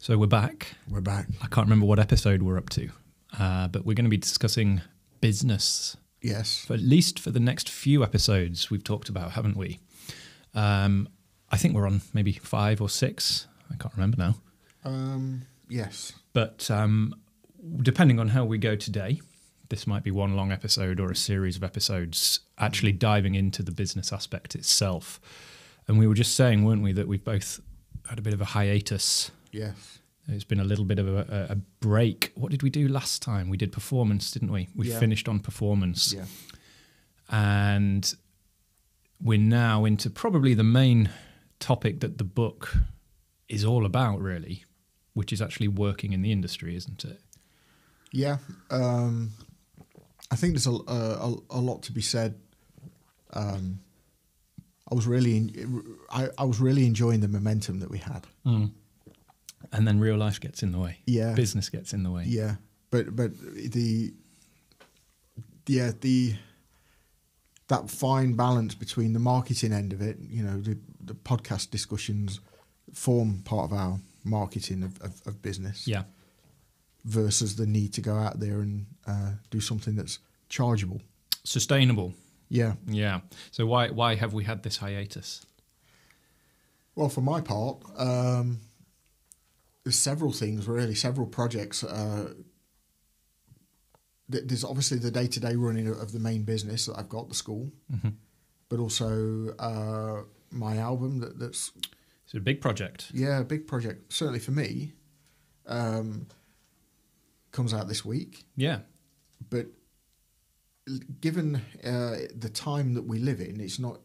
So we're back. We're back. I can't remember what episode we're up to, but we're going to be discussing business. Yes. At least for the next few episodes we've talked about, haven't we? I think we're on maybe 5 or 6. I can't remember now. Yes. But depending on how we go today, this might be one long episode or a series of episodes actually diving into the business aspect itself. And we were just saying, weren't we, that we've both had a bit of a hiatus. Yes. It's been a little bit of a break. What did we do last time? We did performance, didn't we? We finished on performance. Yeah. And we're now into probably the main topic that the book is all about, really, which is actually working in the industry, isn't it? Yeah. I think there's a lot to be said. I was really enjoying the momentum that we had. Mm. And then real life gets in the way. Yeah. Business gets in the way. Yeah. But that fine balance between the marketing end of it, you know, the podcast discussions form part of our marketing of business. Yeah. Versus the need to go out there and do something that's chargeable. Sustainable. Yeah. Yeah. So why have we had this hiatus? Well, for my part, there's several things, really, several projects. There's obviously the day-to-day running of the main business that I've got, the school, but also my album that's... It's a big project. Yeah, a big project, certainly for me. Comes out this week. Yeah. But given the time that we live in, it's not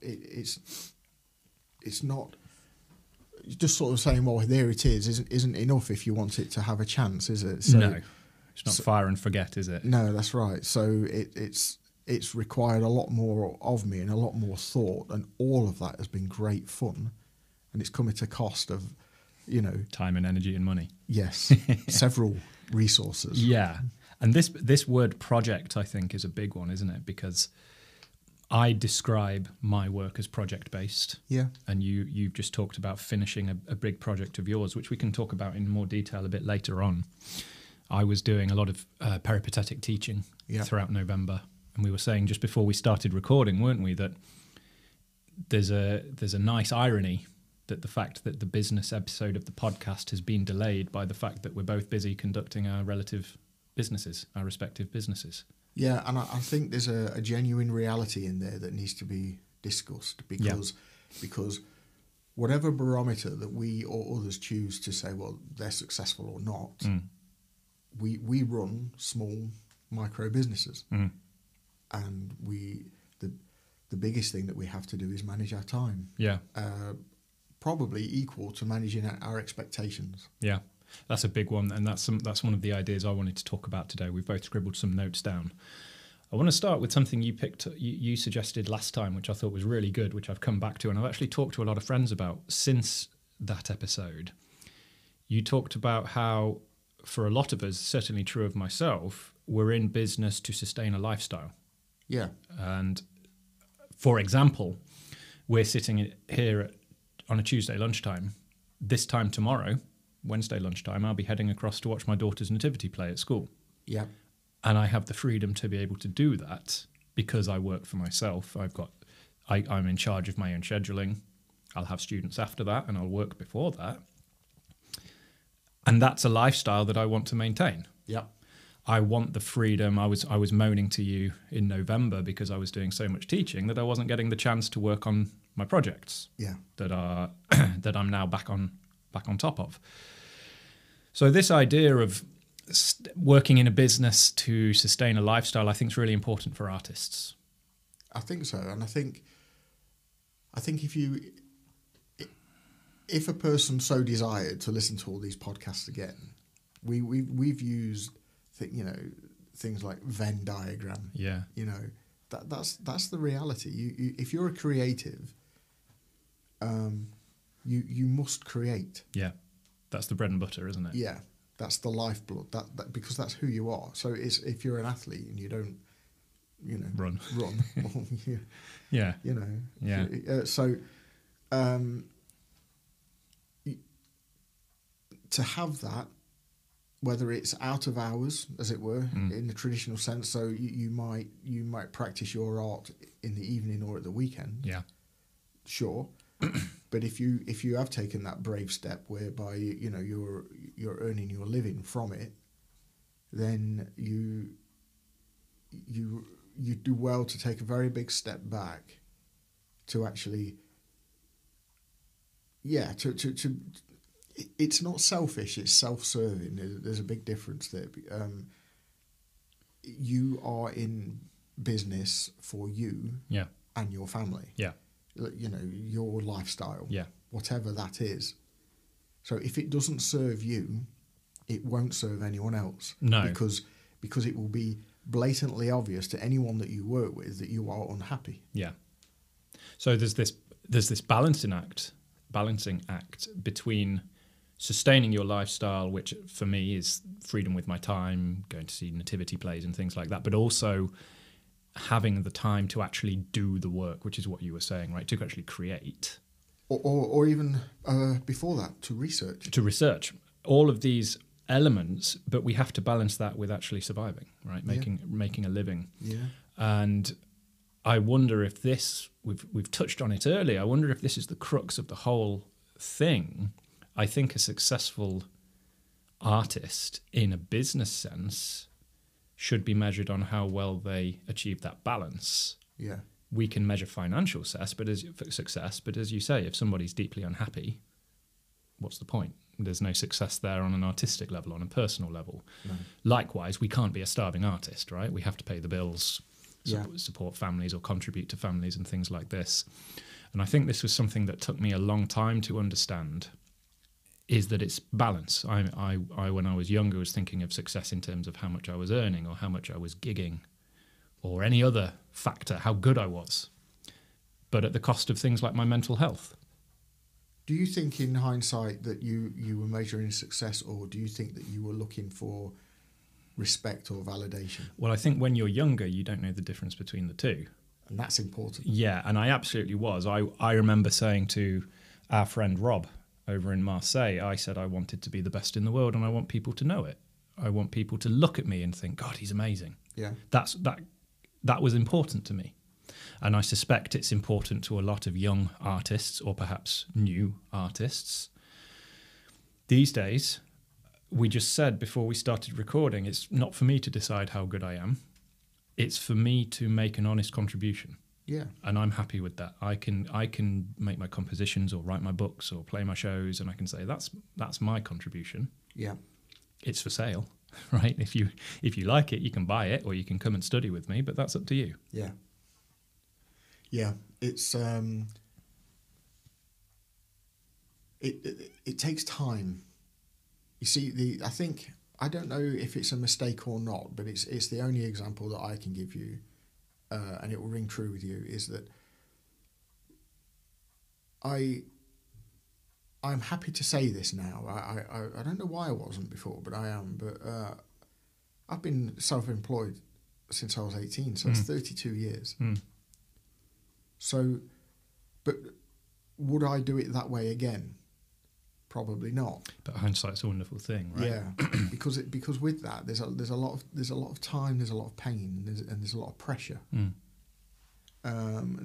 just sort of saying, well, there it is, isn't enough if you want it to have a chance, is it? So, no, it's not fire and forget, is it? No, that's right. So it's required a lot more of me and a lot more thought, and all of that has been great fun, and it's come at a cost of, you know, time and energy and money. Yes, several resources. Yeah, and this word project, I think, is a big one, isn't it? Because I describe my work as project-based. Yeah. And you've just talked about finishing a big project of yours, which we can talk about in more detail a bit later on. I was doing a lot of peripatetic teaching throughout November, and we were saying just before we started recording, weren't we, that there's a nice irony that the fact that the business episode of the podcast has been delayed by the fact that we're both busy conducting our relative businesses, our respective businesses. Yeah, and I think there's a genuine reality in there that needs to be discussed because whatever barometer that we or others choose to say, well, they're successful or not, we run small micro businesses, and the biggest thing that we have to do is manage our time. Yeah, probably equal to managing our expectations. Yeah. That's a big one, and that's one of the ideas I wanted to talk about today. We've both scribbled some notes down. I want to start with something you suggested last time, which I thought was really good, which I've come back to, and I've actually talked to a lot of friends about since that episode. You talked about how, for a lot of us, certainly true of myself, we're in business to sustain a lifestyle. Yeah. And, for example, we're sitting here on a Tuesday lunchtime. This time tomorrow, Wednesday lunchtime, I'll be heading across to watch my daughter's nativity play at school. Yeah. And I have the freedom to be able to do that because I work for myself. I'm in charge of my own scheduling. I'll have students after that and I'll work before that. And that's a lifestyle that I want to maintain. Yeah. I want the freedom. I was moaning to you in November because I was doing so much teaching that I wasn't getting the chance to work on my projects. Yeah. That I'm now back on top of. So this idea of working in a business to sustain a lifestyle, I think, is really important for artists. I think so, and I think if a person so desired to listen to all these podcasts again, we've used things like Venn diagram. Yeah, you know, that's the reality. You if you're a creative, you must create. Yeah. That's the bread and butter, isn't it? Yeah, that's the lifeblood. That because that's who you are. So if you're an athlete and you don't, run, well, yeah, to have that, whether it's out of hours, as it were, in the traditional sense, so you might practice your art in the evening or at the weekend. Yeah. Sure. But if you have taken that brave step whereby you're earning your living from it, then you do well to take a very big step back to actually, to it's not selfish, it's self-serving. There's a big difference there. You are in business for you and your family. Yeah. Your lifestyle. Yeah. Whatever that is. So if it doesn't serve you, it won't serve anyone else. No. Because it will be blatantly obvious to anyone that you work with that you are unhappy. Yeah. So there's this balancing act between sustaining your lifestyle, which for me is freedom with my time, going to see nativity plays and things like that, but also having the time to actually do the work, which is what you were saying, right? To actually create. Or even before that, to research. To research. All of these elements, but we have to balance that with actually surviving, right? Making a living. Yeah. And I wonder if this, we've touched on it earlier, I wonder if this is the crux of the whole thing. I think a successful artist in a business sense should be measured on how well they achieve that balance. Yeah. We can measure financial success, but as you say, if somebody's deeply unhappy, what's the point? There's no success there on an artistic level, on a personal level. No. Likewise, we can't be a starving artist, right? We have to pay the bills, support families or contribute to families and things like this. And I think this was something that took me a long time to understand, is that it's balance. I when I was younger, was thinking of success in terms of how much I was earning or how much I was gigging or any other factor, how good I was, but at the cost of things like my mental health. Do you think in hindsight that you were measuring success, or do you think that you were looking for respect or validation? Well, I think when you're younger, you don't know the difference between the two. And that's important. Yeah, and I absolutely was. I remember saying to our friend Rob over in Marseille, I said I wanted to be the best in the world and I want people to know it. I want people to look at me and think, God, he's amazing. Yeah. That was important to me. And I suspect it's important to a lot of young artists or perhaps new artists. These days, we just said before we started recording, it's not for me to decide how good I am. It's for me to make an honest contribution. Yeah. And I'm happy with that. I can make my compositions or write my books or play my shows, and I can say that's my contribution. Yeah. It's for sale, right? If you like it, you can buy it or you can come and study with me, but that's up to you. Yeah. Yeah. It's it takes time. You see, I don't know if it's a mistake or not, but it's the only example that I can give you, and it will ring true with you, is that I'm happy to say this now. I don't know why I wasn't before, but I am. But I've been self-employed since I was 18, so it's 32 years. Mm. So, but would I do it that way again? Probably not. But hindsight's a wonderful thing, right? Yeah, because with that there's a lot of time, there's a lot of pain, and there's a lot of pressure. Mm.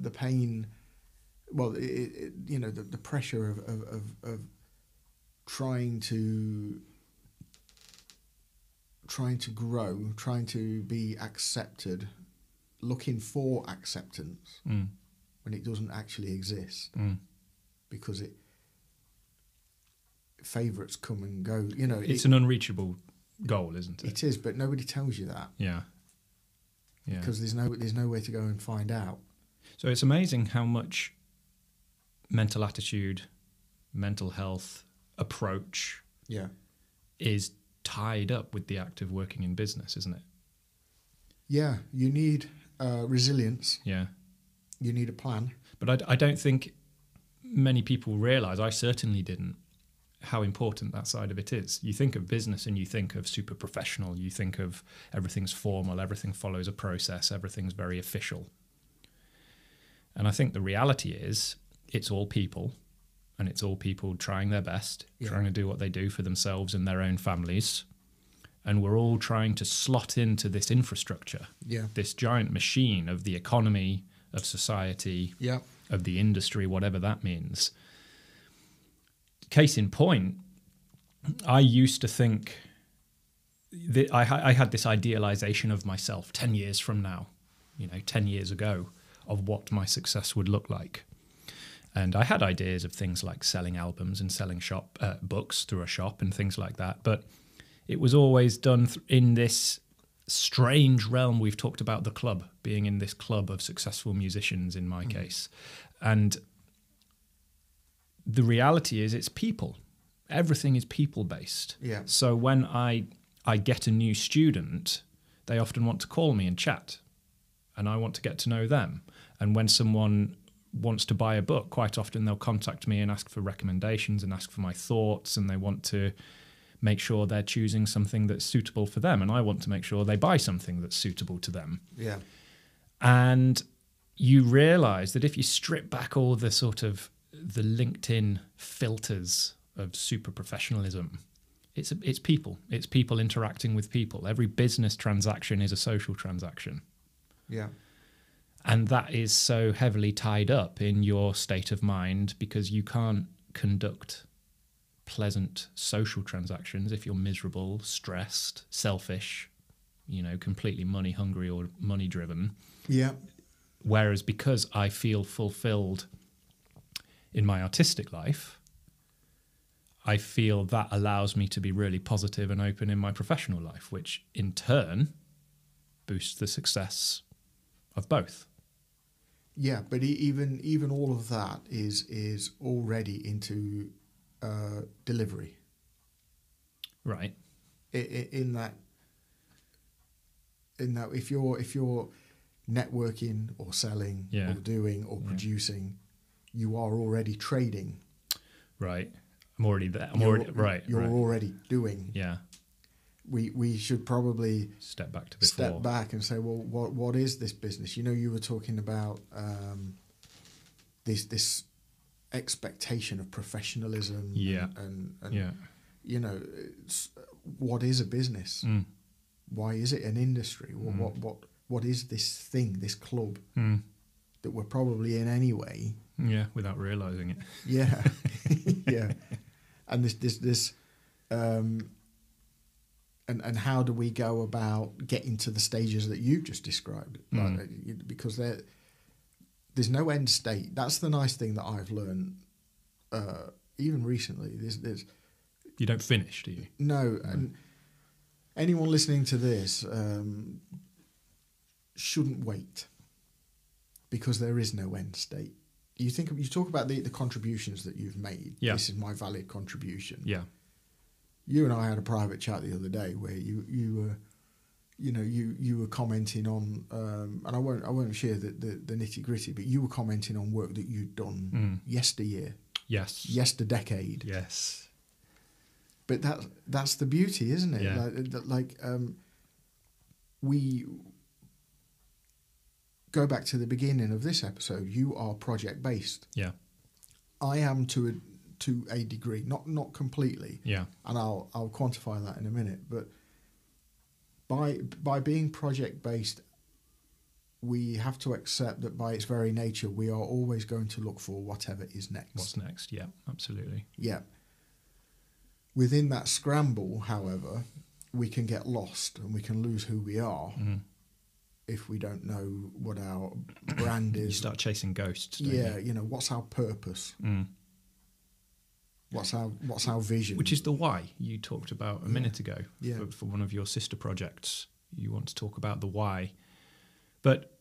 The pain, well, the pressure of trying to grow, trying to be accepted, looking for acceptance when it doesn't actually exist, because favourites come and go. It's an unreachable goal, isn't it? It is, but nobody tells you that. Yeah. Because there's no way to go and find out. So it's amazing how much mental attitude, mental health approach is tied up with the act of working in business, isn't it? Yeah, you need resilience. Yeah. You need a plan. But I don't think many people realise, I certainly didn't, how important that side of it is. You think of business and you think of super professional, you think of everything's formal, everything follows a process, everything's very official. And I think the reality is it's all people and it's all people trying their best, trying to do what they do for themselves and their own families. And we're all trying to slot into this infrastructure, this giant machine of the economy, of society, of the industry, whatever that means. Case in point, I used to think that I had this idealization of myself 10 years from now, 10 years ago, of what my success would look like. And I had ideas of things like selling albums and selling books through a shop and things like that. But it was always done in this strange realm. We've talked about the club, being in this club of successful musicians in my case. And the reality is it's people. Everything is people-based. Yeah. So when I get a new student, they often want to call me and chat, and I want to get to know them. And when someone wants to buy a book, quite often they'll contact me and ask for recommendations and ask for my thoughts, and they want to make sure they're choosing something that's suitable for them, and I want to make sure they buy something that's suitable to them. Yeah. And you realize that if you strip back all the sort of the LinkedIn filters of super professionalism, it's people. It's people interacting with people. Every business transaction is a social transaction. Yeah. And that is so heavily tied up in your state of mind, because you can't conduct pleasant social transactions if you're miserable, stressed, selfish, completely money hungry or money driven. Yeah. Whereas because I feel fulfilled in my artistic life, I feel that allows me to be really positive and open in my professional life, which in turn boosts the success of both. Yeah, but even all of that is already into delivery. Right. In that if you're networking or selling or doing or producing, you are already trading. Right. I'm already there. You're already doing. Yeah. We should probably step back to before. Step back and say, well, what is this business? You were talking about this expectation of professionalism. And what is a business? Why is it an industry? What is this thing, this club that we're probably in anyway? Yeah, without realizing it. Yeah, yeah. And this and how do we go about getting to the stages that you've just described? Because there's no end state. That's the nice thing that I've learned, even recently. There's you don't finish, do you? No, and anyone listening to this shouldn't wait, because there is no end state. You talk about the contributions that you've made. Yeah. This is my valid contribution. Yeah. You and I had a private chat the other day where you were commenting on, and I won't share the nitty gritty, but you were commenting on work that you'd done yesteryear. Yes. Yesterdecade. Yes. But that's the beauty, isn't it? Yeah. We go back to the beginning of this episode. You are project based. Yeah. I am to a degree, not completely. Yeah. And I'll quantify that in a minute. But by being project based, we have to accept that by its very nature, we are always going to look for whatever is next. What's next? Yeah, absolutely. Yeah. Within that scramble, however, we can get lost and we can lose who we are if we don't know what our brand is. You start chasing ghosts. Don't you? What's our purpose? What's our vision? Which is the why you talked about a minute ago for one of your sister projects. You want to talk about the why. But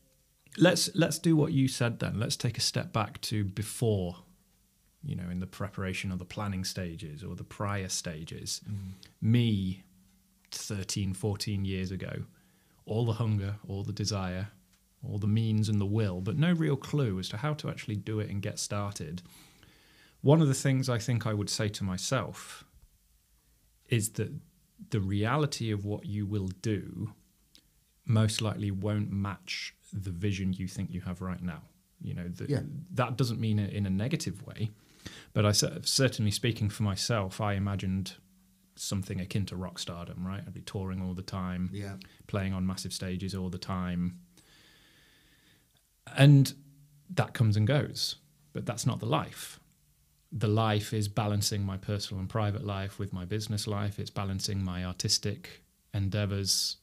let's do what you said then. Let's take a step back to before, in the preparation or the planning stages or the prior stages. Me, 13, 14 years ago, all the hunger, all the desire, all the means and the will, but no real clue as to how to actually do it and get started. One of the things I think I would say to myself is that the reality of what you will do most likely won't match the vision you think you have right now. That doesn't mean it in a negative way. But certainly speaking for myself, I imagined something akin to rock stardom, right? I'd be touring all the time, playing on massive stages all the time. And that comes and goes, but that's not the life. The life is balancing my personal and private life with my business life. It's balancing my artistic endeavors,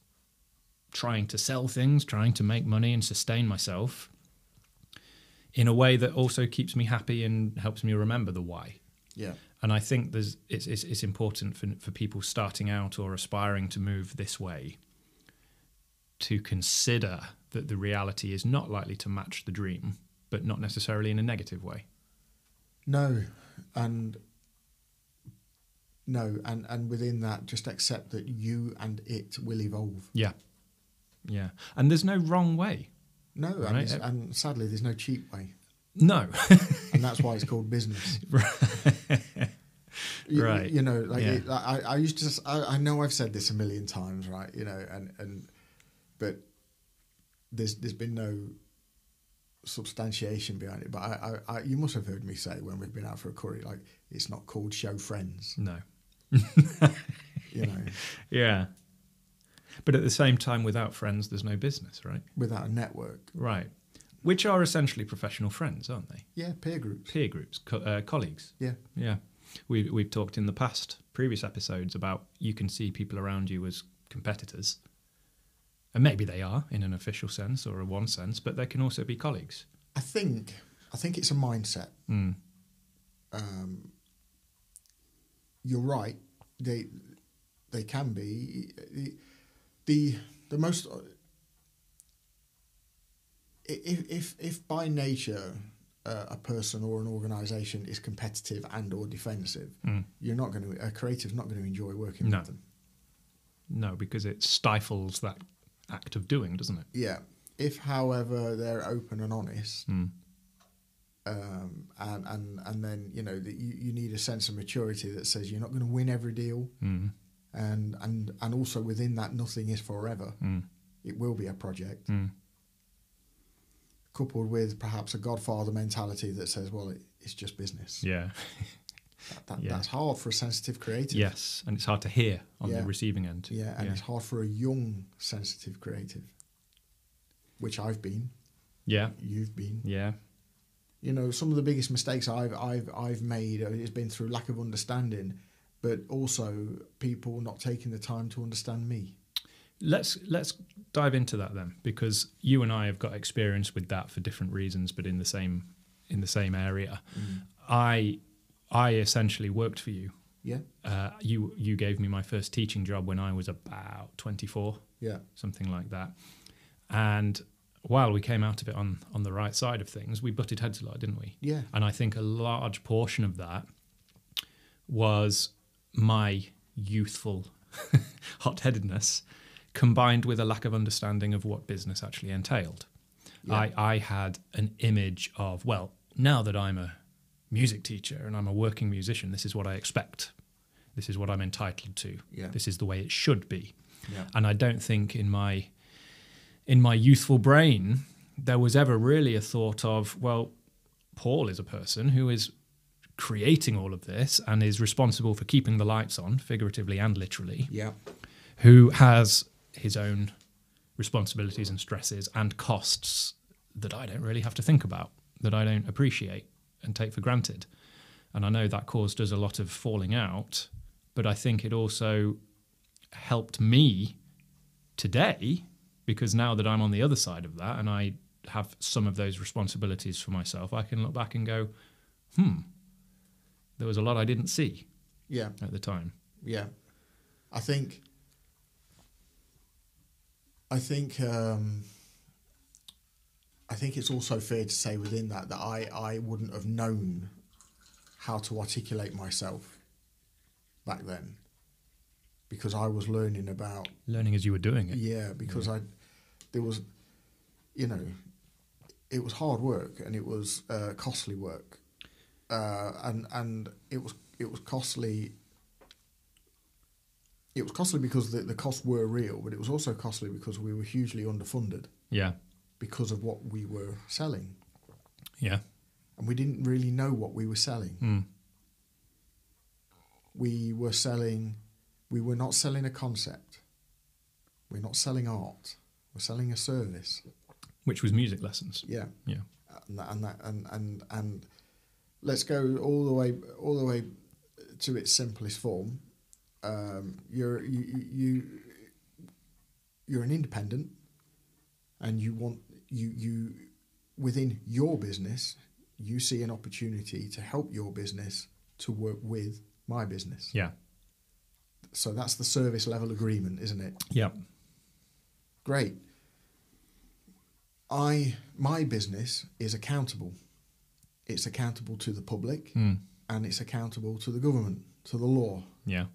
trying to sell things, trying to make money and sustain myself in a way that also keeps me happy and helps me remember the why. Yeah. And I think it's important for people starting out or aspiring to move this way to consider that the reality is not likely to match the dream, but not necessarily in a negative way. No, and within that, just accept that you and it will evolve. Yeah, yeah, and there's no wrong way. No, right? and sadly, there's no cheap way. No, and that's why it's called business. Right. You know, like I used to. I know I've said this a million times, right? You know, but there's been no substantiation behind it. But I you must have heard me say when we've been out for a curry, like, it's not called show friends. No. You know. Yeah. But at the same time, without friends, there's no business, right? Without a network. Right. Which are essentially professional friends, aren't they? Yeah, peer groups. Peer groups, colleagues. Yeah. Yeah. We've talked in the previous episodes about you can see people around you as competitors. And maybe they are in an official sense or a one sense, but they can also be colleagues. I think it's a mindset. Mm. You're right. They can be the most. If by nature a person or an organisation is competitive and or defensive, a creative's not going to enjoy working with them. No, because it stifles that act of doing, doesn't it? Yeah. If, however, they're open and honest, and then you need a sense of maturity that says you're not going to win every deal, and also within that, nothing is forever. It will be a project. Coupled with perhaps a Godfather mentality that says, well, it's just business. Yeah. That's hard for a sensitive creative. Yes, and it's hard to hear on the receiving end. Yeah, and it's hard for a young, sensitive creative, which I've been. Yeah. You've been. Yeah. You know, some of the biggest mistakes I've made has been through lack of understanding, but also people not taking the time to understand me. Let's dive into that then, because you and I have got experience with that for different reasons, but in the same area. I essentially worked for you. Yeah. You gave me my first teaching job when I was about 24. Yeah. Something like that. And while we came out of it on the right side of things, we butted heads a lot, didn't we? Yeah. And I think a large portion of that was my youthful hot-headedness combined with a lack of understanding of what business actually entailed. Yeah. I had an image of, well, now that I'm a music teacher and I'm a working musician, this is what I expect. This is what I'm entitled to. Yeah. This is the way it should be. Yeah. And I don't think in my youthful brain there was ever really a thought of, well, Paul is a person who is creating all of this and is responsible for keeping the lights on, figuratively and literally. Yeah. Who has his own responsibilities and stresses and costs that I don't really have to think about, that I don't appreciate and take for granted. And I know that caused us a lot of falling out, but I think it also helped me today, because now that I'm on the other side of that and I have some of those responsibilities for myself, I can look back and go, there was a lot I didn't see at the time. Yeah. I think it's also fair to say within that I wouldn't have known how to articulate myself back then, because I was learning as you were doing it. Yeah, because it was hard work and it was costly work, and it was costly. It was costly because the costs were real, but it was also costly because we were hugely underfunded. Yeah. Because of what we were selling. Yeah. and we didn't really know what we were selling. We were not selling a concept. We're not selling art. We're selling a service, which was music lessons. Yeah, yeah. And let's go all the way to its simplest form. You're an independent, and you within your business, you see an opportunity to help your business to work with my business. Yeah. So that's the service level agreement, isn't it? Yeah. Great. My business is accountable. It's accountable to the public, and it's accountable to the government, to the law. Yeah.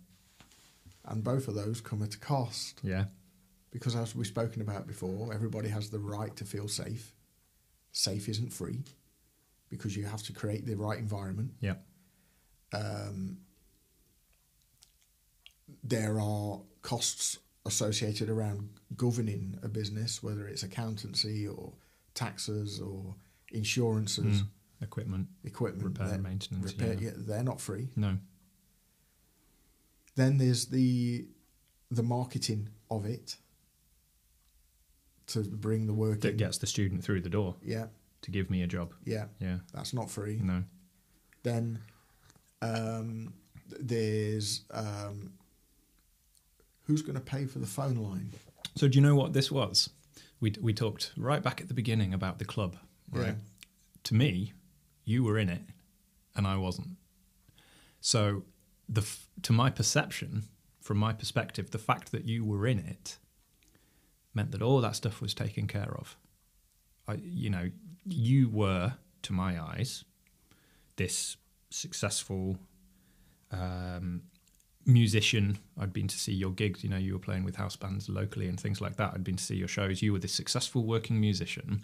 And both of those come at a cost. Yeah. Because as we've spoken about before, everybody has the right to feel safe. Safe isn't free, because you have to create the right environment. Yeah. There are costs associated around governing a business, whether it's accountancy or taxes or insurances, equipment, repair, they're, maintenance. They're not free. No. Then there's the marketing of it to bring the work that in. Gets the student through the door. Yeah. To give me a job. Yeah. Yeah. That's not free. No. Then there's who's going to pay for the phone line? So do you know what this was? We talked right back at the beginning about the club, right? Yeah. To me, you were in it and I wasn't. So to my perception, from my perspective, the fact that you were in it meant that all that stuff was taken care of. You were, to my eyes, this successful musician. I'd been to see your gigs. You were playing with house bands locally and things like that. I'd been to see your shows. You were this successful working musician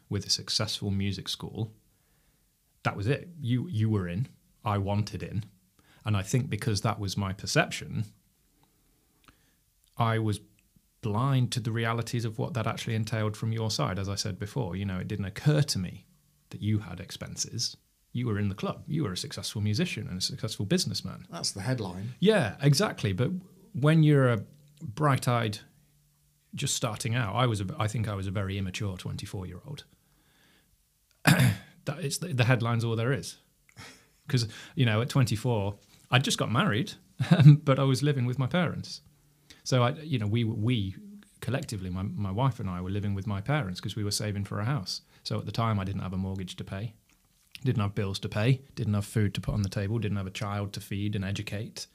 with a successful music school. That was it. You were in. I wanted in. And I think because that was my perception, I was blind to the realities of what that actually entailed from your side. As I said before, it didn't occur to me that you had expenses. You were in the club. You were a successful musician and a successful businessman. That's the headline. Yeah, exactly. But when you're a bright-eyed, just starting out, I think I was a very immature 24-year-old. It's the headline's all there is. Because, at 24, I'd just got married, but I was living with my parents. So, we collectively, my wife and I were living with my parents because we were saving for a house. So at the time, I didn't have a mortgage to pay, didn't have bills to pay, didn't have food to put on the table, didn't have a child to feed and educate.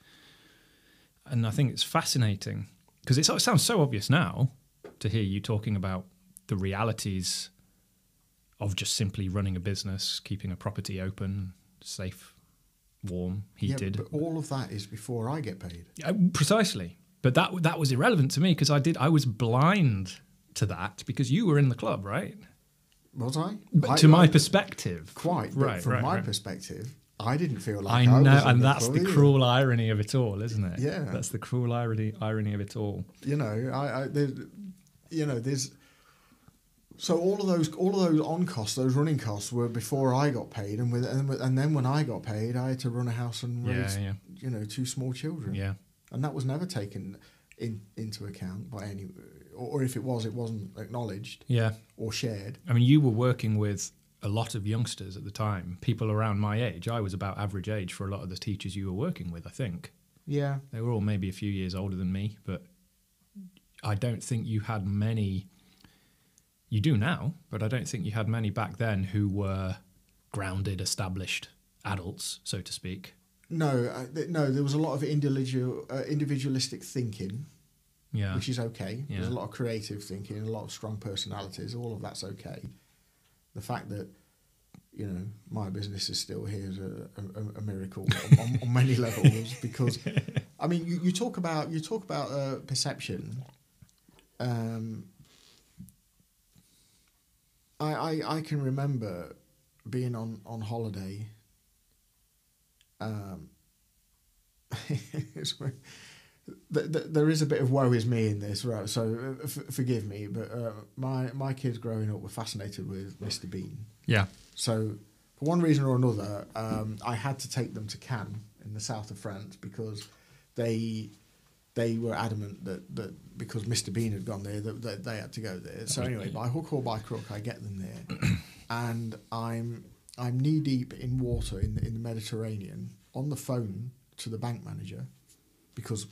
And I think it's fascinating because it sounds so obvious now to hear you talking about the realities of just simply running a business, keeping a property open, safe, warm, heated. Yeah, but all of that is before I get paid. Precisely. But that was irrelevant to me because I was blind to that because you were in the club, right? Was I? But to my perspective. Quite. But from my perspective, I didn't feel like I know, and that's the cruel irony of it all, isn't it? Yeah. That's the cruel irony of it all. There's so all of those on costs, those running costs were before I got paid, and then when I got paid, I had to run a house and raise 2 small children. Yeah. And that was never taken into account by any, or if it wasn't acknowledged. Yeah. Or shared. I mean, you were working with a lot of youngsters at the time, people around my age. I was about average age for a lot of the teachers you were working with, I think. Yeah. They were all maybe a few years older than me, but I don't think you had many. You do now, but I don't think you had many back then who were grounded, established adults, so to speak. No, there was a lot of individualistic thinking, which is okay. Yeah. There's a lot of creative thinking, a lot of strong personalities. All of that's okay. The fact that my business is still here is a miracle on many levels. Because, I mean, you talk about perception. I can remember being on holiday. There is a bit of woe is me in this, right? So forgive me, but my kids growing up were fascinated with Mr. Bean. Yeah. So for one reason or another, I had to take them to Cannes in the south of France because they were adamant that because Mr. Bean had gone there, that they had to go there. So anyway, by hook or by crook, I get them there, and I'm knee deep in water in the Mediterranean on the phone to the bank manager, because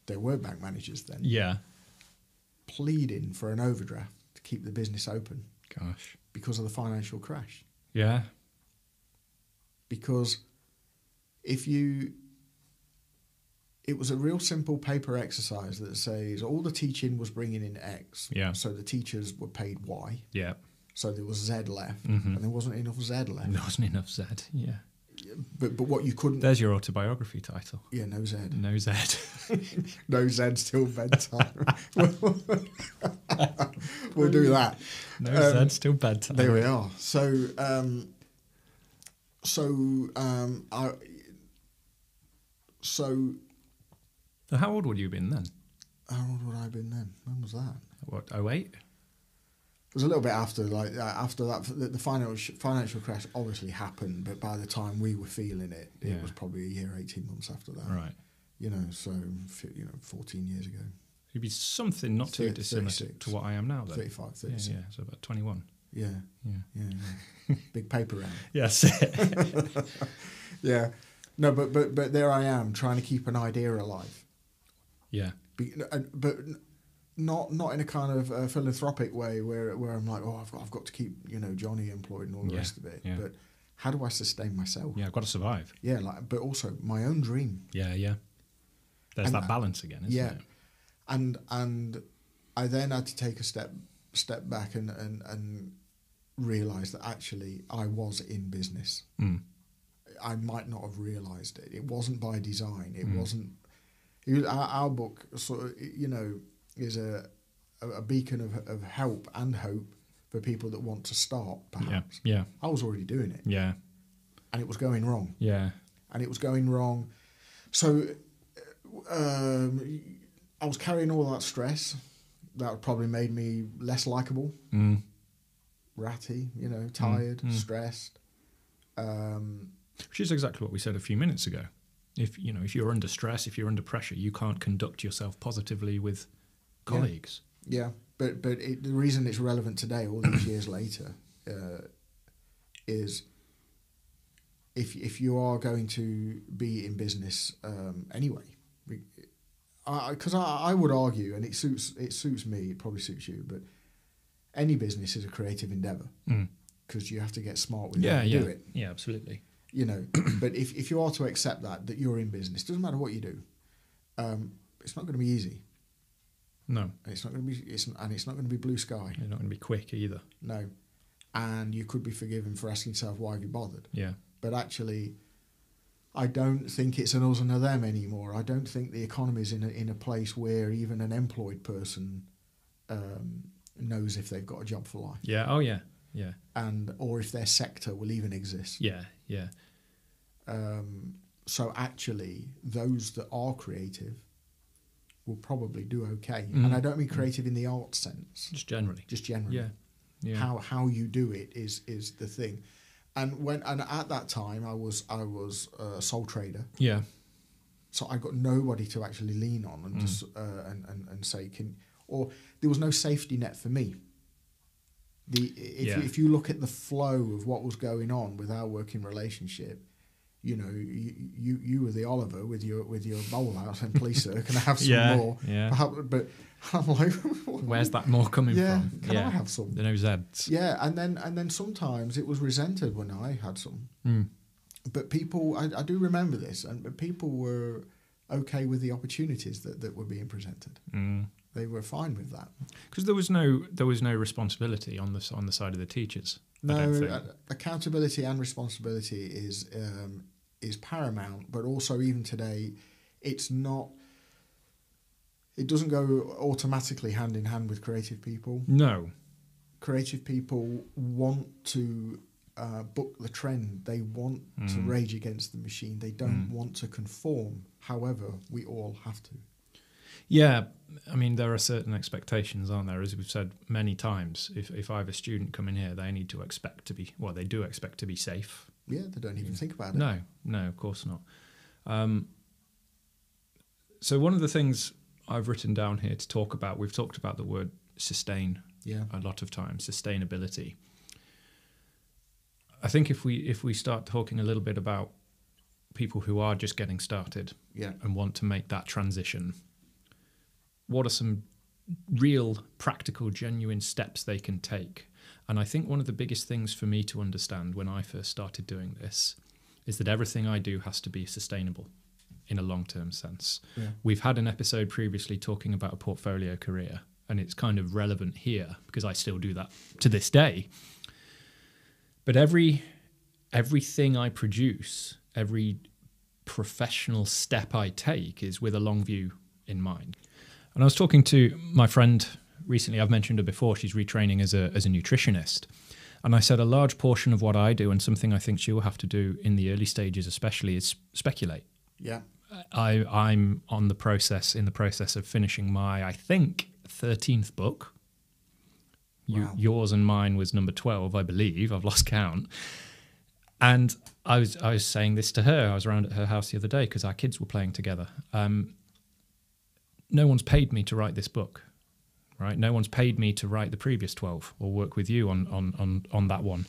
there were bank managers then. Yeah. Pleading for an overdraft to keep the business open. Gosh. Because of the financial crash. Yeah. Because it was a real simple paper exercise that says all the teaching was bringing in X. Yeah. So the teachers were paid Y. Yeah. So there was Z left, Mm-hmm. and there wasn't enough Z left. There wasn't enough Z. Yeah. But what you couldn't... There's your autobiography title. Yeah, no Z. No Z. No Z till bedtime. We'll do that. No Z till bedtime. There we are. So how old would you have been then? how old would I have been then? When was that? What, 08? It was a little bit after, after that. The financial crash obviously happened, but by the time we were feeling it, it was probably a year, 18 months after that. Right. So 14 years ago. It'd be something not too dissimilar to what I am now, though. 35, 36. Yeah, so about 21. Yeah. Yeah. Big paper round. Yes. Yeah. No, but there I am trying to keep an idea alive. Yeah. But not in a kind of philanthropic way where I'm like, oh, I've got to keep Johnny employed and all the rest of it. Yeah. But how do I sustain myself? Yeah, I've got to survive. Yeah, but also my own dream. Yeah, yeah. There's that balance again, isn't it? And I then had to take a step back and realise that actually I was in business. Mm. I might not have realised it. It wasn't by design. It wasn't. Our book sort of is a beacon of help and hope for people that want to start. Perhaps. Yeah. I was already doing it. Yeah. And it was going wrong. Yeah. And it was going wrong. So I was carrying all that stress. That probably made me less likeable, ratty, tired, stressed. Which is exactly what we said a few minutes ago. If you're under stress, if you're under pressure, you can't conduct yourself positively with colleagues. Yeah, but the reason it's relevant today, all these years later, is if you are going to be in business anyway, because I would argue, and it suits me, it probably suits you, but any business is a creative endeavour because you have to get smart with how you do it. Yeah, absolutely. But if you are to accept that you're in business, doesn't matter what you do, it's not going to be easy. No, it's not going to be. It's not going to be blue sky. It's not going to be quick either. No, and you could be forgiven for asking yourself, why have you bothered? Yeah. But actually, I don't think it's an us and a them anymore. I don't think the economy is in a place where even an employed person knows if they've got a job for life. Yeah. Oh yeah. Yeah. Or if their sector will even exist. Yeah. Yeah. So actually, those that are creative will probably do okay. And I don't mean creative in the art sense. Just generally. Yeah. Yeah. How you do it is the thing. And at that time I was a sole trader. Yeah. So I got nobody to actually lean on and just and say there was no safety net for me. If you look at the flow of what was going on with our working relationship, you were the Oliver with your bowl out and please sir, can I have some more? Yeah. But I'm like, where's that more coming from? Can I have some? The no Zs. Yeah, and then sometimes it was resented when I had some. But people, I do remember this, and people were okay with the opportunities that were being presented. They were fine with that because there was no responsibility on the side of the teachers. No, accountability and responsibility is paramount. But also, even today, it's not. It doesn't go automatically hand in hand with creative people. No, creative people want to book the trend. They want to rage against the machine. They don't want to conform. However, we all have to. Yeah, I mean, there are certain expectations, aren't there? As we've said many times, if I have a student come in here, they need to expect to be, they do expect to be safe Yeah, they don't even think about it. No, of course not. So one of the things I've written down here to talk about, we've talked about the word sustain a lot of times, sustainability. I think if we start talking a little bit about people who are just getting started and want to make that transition, what are some real, practical, genuine steps they can take? And I think one of the biggest things for me to understand when I first started doing this is that everything I do has to be sustainable in a long-term sense. Yeah. We've had an episode previously talking about a portfolio career, and it's kind of relevant here because I still do that to this day. But everything I produce, every professional step I take is with a long view in mind. And I was talking to my friend recently, I've mentioned her before, she's retraining as a nutritionist. And I said a large portion of what I do, and something I think she will have to do in the early stages especially, is speculate. Yeah. I'm in the process of finishing my, I think, 13th book. Wow. Yours and mine was number 12, I believe. I've lost count. And I was saying this to her. I was around at her house the other day because our kids were playing together. No one's paid me to write this book, right? No one's paid me to write the previous 12 or work with you on that one.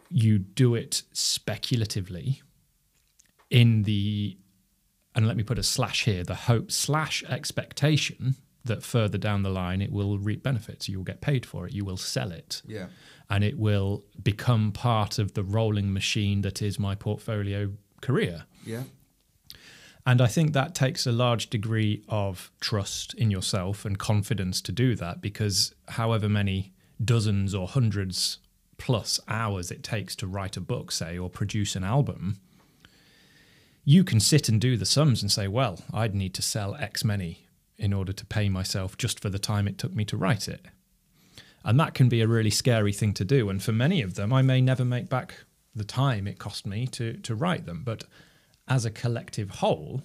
You do it speculatively in the, and let me put a slash here, the hope / expectation that further down the line it will reap benefits. You'll get paid for it. You will sell it. Yeah. And it will become part of the rolling machine that is my portfolio career. Yeah. And I think that takes a large degree of trust in yourself and confidence to do that, because however many dozens or hundreds plus hours it takes to write a book, say, or produce an album, you can sit and do the sums and say, well, I'd need to sell X many in order to pay myself just for the time it took me to write it. And that can be a really scary thing to do. And for many of them, I may never make back the time it cost me to write them. But as a collective whole,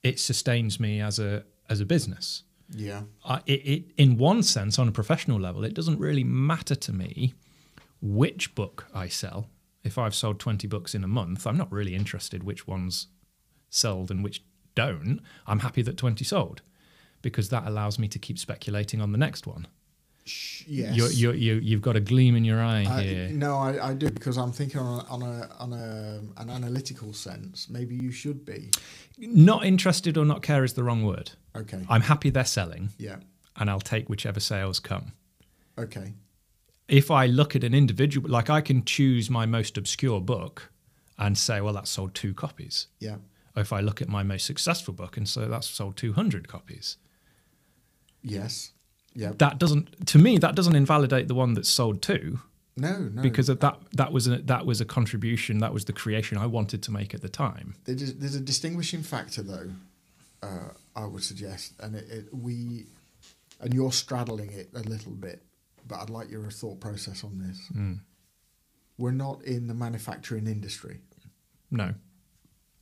it sustains me as a business. Yeah. It in one sense, on a professional level, it doesn't really matter to me which book I sell. If I've sold 20 books in a month, I'm not really interested which ones sold and which don't. I'm happy that 20 sold, because that allows me to keep speculating on the next one. Yes. You've got a gleam in your eye here. No, I do, because I'm thinking on an analytical sense. Maybe you should be. Not interested or not care is the wrong word. Okay. I'm happy they're selling. Yeah. And I'll take whichever sales come. Okay. If I look at an individual, like I can choose my most obscure book and say, well, that sold 2 copies. Yeah. Or if I look at my most successful book and say that's sold 200 copies. Yes. Yeah. That doesn't invalidate the one that's sold 2. No. Because that was a contribution, that was the creation I wanted to make at the time. There's a distinguishing factor, though, I would suggest, and and you're straddling it a little bit, but I'd like your thought process on this. Mm. We're not in the manufacturing industry. No.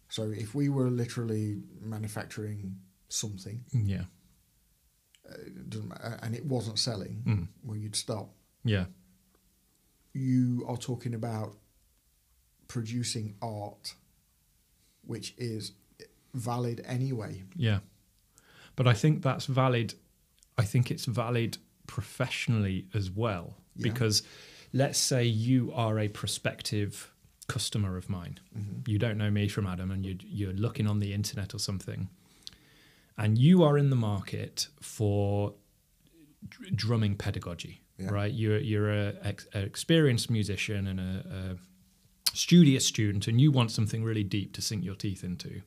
So if we were literally manufacturing something, yeah, and it wasn't selling, well, you'd stop. Yeah. You are talking about producing art, which is valid anyway. Yeah. But I think that's valid. I think it's valid professionally as well, because let's say you are a prospective customer of mine. Mm-hmm. You don't know me from Adam, and you're looking on the internet or something, and you are in the market for drumming pedagogy, right? You're an experienced musician and a studious student, and you want something really deep to sink your teeth into.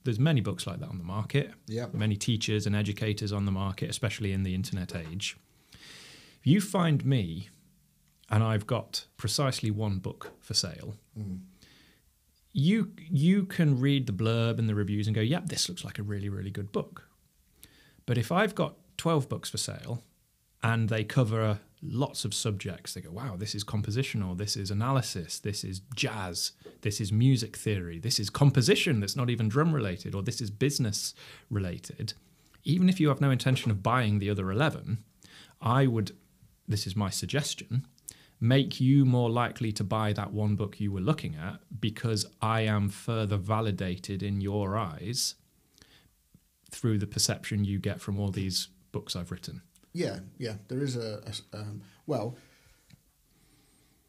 There's many books like that on the market. Yep. Many teachers and educators on the market, especially in the internet age. If you find me and I've got precisely one book for sale, you can read the blurb and the reviews and go, yep, this looks like a really, really good book. But if I've got 12 books for sale and they cover lots of subjects, they go, wow, this is compositional, this is analysis, this is jazz, this is music theory, this is composition that's not even drum related, or this is business related. Even if you have no intention of buying the other 11, this is my suggestion, make you more likely to buy that one book you were looking at because I am further validated in your eyes through the perception you get from all these books I've written. Yeah. There is well,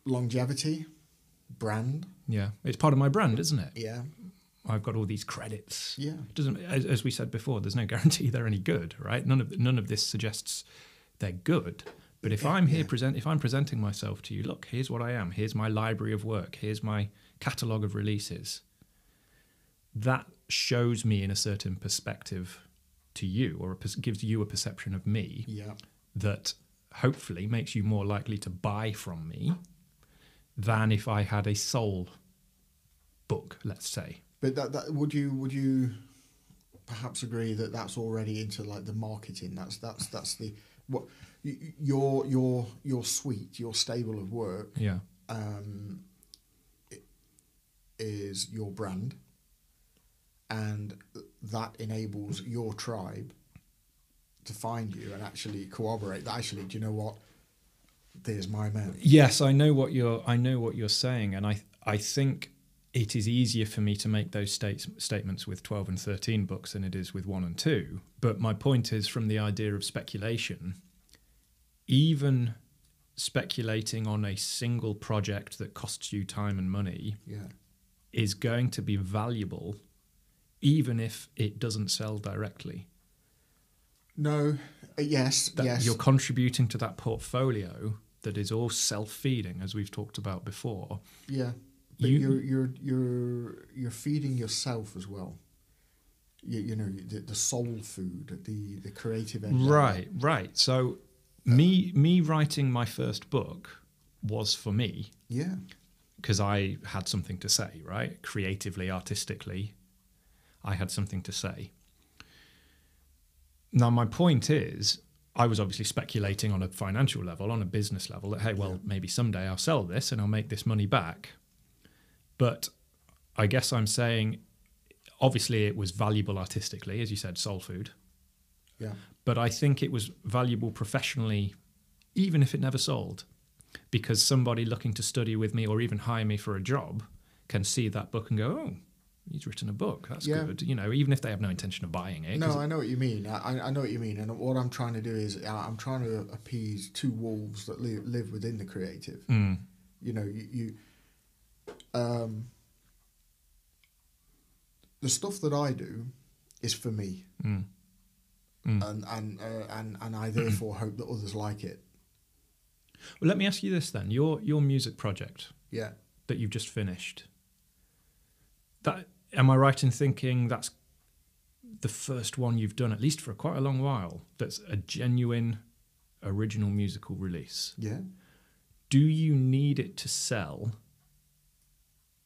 longevity, brand. Yeah, it's part of my brand, isn't it? Yeah. I've got all these credits. Yeah. It doesn't, as we said before, there's no guarantee they're any good, right? None of this suggests they're good. But if I'm here if I'm presenting myself to you, look, here's what I am. Here's my library of work. Here's my catalogue of releases. That shows me in a certain perspective to you, or gives you a perception of me that hopefully makes you more likely to buy from me than if I had a sole book, let's say. But that would you perhaps agree that that's already into like the marketing? That's the what your suite, your stable of work. Yeah. Is your brand, and that enables your tribe to find you and actually corroborate that. Actually, do you know what? There's my man. Yes, I know what you're saying, and I think it is easier for me to make those statements with 12 and 13 books than it is with 1 and 2. But my point is, from the idea of speculation, even speculating on a single project that costs you time and money is going to be valuable, even if it doesn't sell directly. No, yes. You're contributing to that portfolio that is all self-feeding, as we've talked about before. Yeah. But you're feeding yourself as well. You know, the soul food, the creative end. Right. So me writing my first book was for me. Yeah. Because I had something to say, right? Creatively, artistically, I had something to say. Now, my point is, I was obviously speculating on a financial level, on a business level, that, hey, well, maybe someday I'll sell this and I'll make this money back. But I guess I'm saying, obviously it was valuable artistically, as you said, soul food. Yeah. But I think it was valuable professionally, even if it never sold, because somebody looking to study with me or even hire me for a job can see that book and go, oh, he's written a book. That's good. You know, even if they have no intention of buying it. No, I know what you mean. I know what you mean. And what I'm trying to do is I'm trying to appease two wolves that live within the creative. Mm. You know, the stuff that I do is for me. Mm. And I therefore hope that others like it. Well, let me ask you this then. Your music project that you've just finished, that, am I right in thinking that's the first one you've done, at least for quite a long while, that's a genuine original musical release? Yeah. Do you need it to sell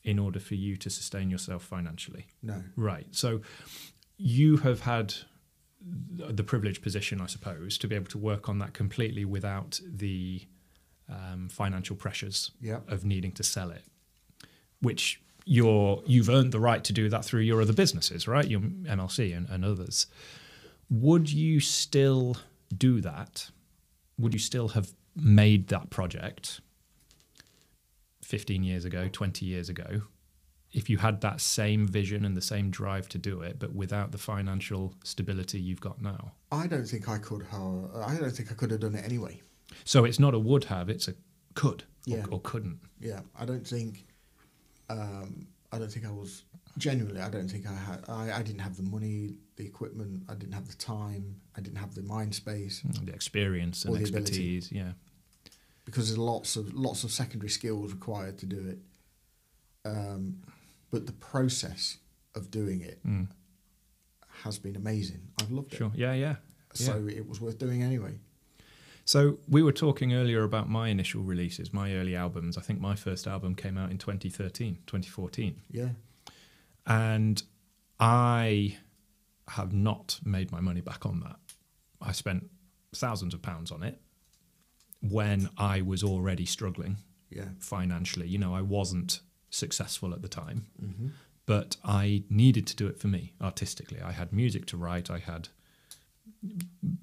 in order for you to sustain yourself financially? No. Right. So you have had the privileged position, I suppose, to be able to work on that completely without the financial pressures of needing to sell it, which you've earned the right to do that through your other businesses, right? Your MLC and others. Would you still do that? Would you still have made that project 15 years ago, 20 years ago, if you had that same vision and the same drive to do it, but without the financial stability you've got now? I don't think I could have done it anyway. So it's not a would have, it's a could or couldn't. Yeah, I don't think I was genuinely. I don't think I had. I didn't have the money, the equipment. I didn't have the time. I didn't have the mind space, the experience and expertise. Yeah, because there's lots of secondary skills required to do it. But the process of doing it has been amazing. I've loved it. Sure. Yeah. So it was worth doing anyway. So we were talking earlier about my initial releases, my early albums. I think my first album came out in 2014. Yeah. And I have not made my money back on that. I spent thousands of pounds on it when I was already struggling financially. You know, I wasn't successful at the time, but I needed to do it for me artistically. I had music to write. I had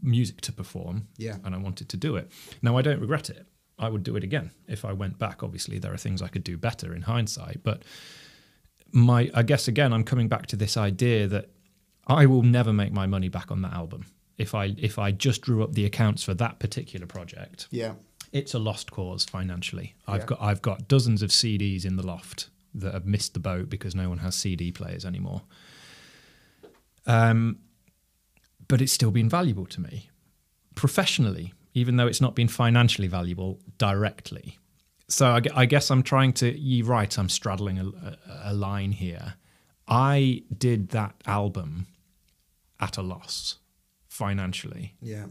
music to perform, and I wanted to do it. Now, I don't regret it. I would do it again if I went back. Obviously, there are things I could do better in hindsight, but I guess again, I'm coming back to this idea that I will never make my money back on that album. If I just drew up the accounts for that particular project, it's a lost cause financially. I've got dozens of CDs in the loft that have missed the boat because no one has CD players anymore. But it's still been valuable to me professionally, even though it's not been financially valuable directly. So I guess I'm trying to, you're right, I'm straddling a line here. I did that album at a loss financially. Yeah.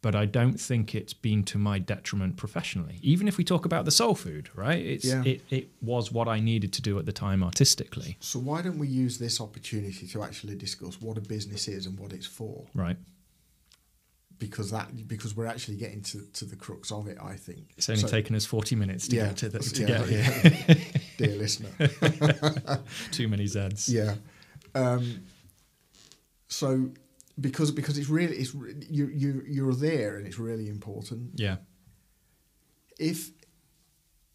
But I don't think it's been to my detriment professionally. Even if we talk about the soul food, right? It was what I needed to do at the time artistically. So why don't we use this opportunity to actually discuss what a business is and what it's for? Right. Because we're actually getting to the crux of it, I think. It's only taken us 40 minutes to get here. Yeah. Dear listener. Too many Zs. Yeah. So because you're there and it's really important. Yeah. If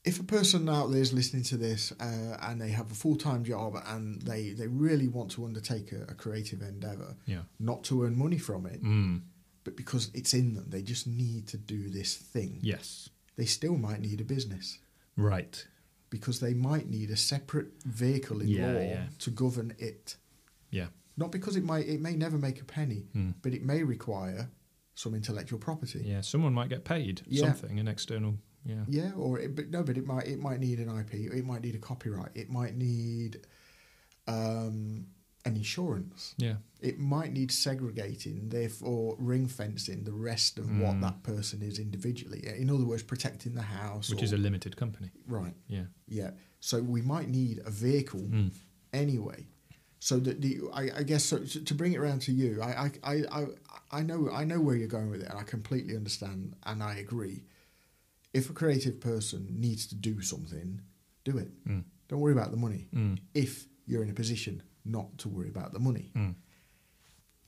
a person out there is listening to this and they have a full-time job and they really want to undertake a creative endeavour, not to earn money from it, but because it's in them, they just need to do this thing. Yes. They still might need a business. Right. Because they might need a separate vehicle in law to govern it. Yeah. Not because it may never make a penny, but it may require some intellectual property. Yeah, someone might get paid something, an external. Yeah. Yeah, but it might need an IP. It might need a copyright. It might need an insurance. Yeah. It might need segregating, therefore ring fencing the rest of what that person is individually. In other words, protecting the house, which is a limited company. Right. Yeah. Yeah. So we might need a vehicle anyway. So that I guess to bring it around to you, I know where you're going with it, and I completely understand, and I agree. If a creative person needs to do something, do it. Don't worry about the money. If you're in a position not to worry about the money.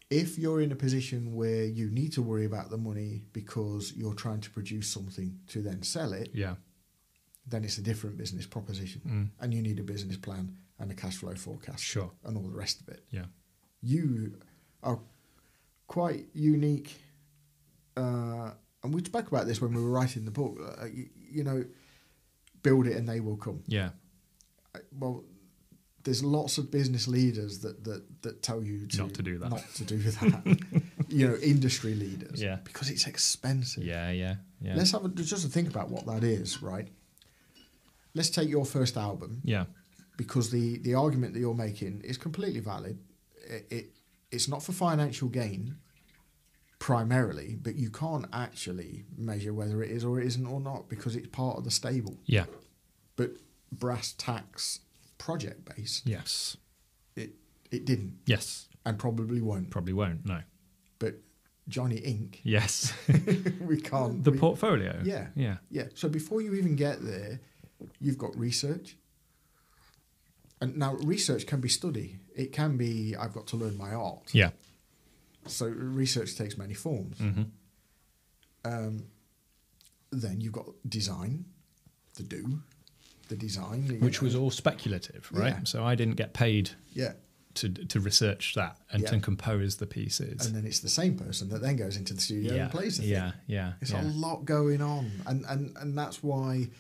If you're in a position where you need to worry about the money because you're trying to produce something to then sell it, then it's a different business proposition, and you need a business plan and a cash flow forecast, and all the rest of it. Yeah, you are quite unique, and we spoke about this when we were writing the book. Build it and they will come. Yeah. Well, there's lots of business leaders that tell you not to do that. Not to do that. Industry leaders. Yeah. Because it's expensive. Yeah. Let's have just to think about what that is, right? Let's take your first album. Yeah. Because the argument that you're making is completely valid. It's not for financial gain primarily, but you can't actually measure whether it is or it isn't or not because it's part of the stable. Yeah. But brass tacks project based. Yes. It didn't. Yes. And probably won't. Probably won't, no. But Johnny Inc. Yes. we can't. The portfolio. Yeah. Yeah. Yeah. So before you even get there, you've got research. And now research can be study. It can be, I've got to learn my art. Yeah. So research takes many forms. Then you've got design, the design. Which was all speculative, right? Yeah. So I didn't get paid Yeah. to research that and to compose the pieces. And then it's the same person that then goes into the studio and plays the thing. Yeah. It's a lot going on. And that's why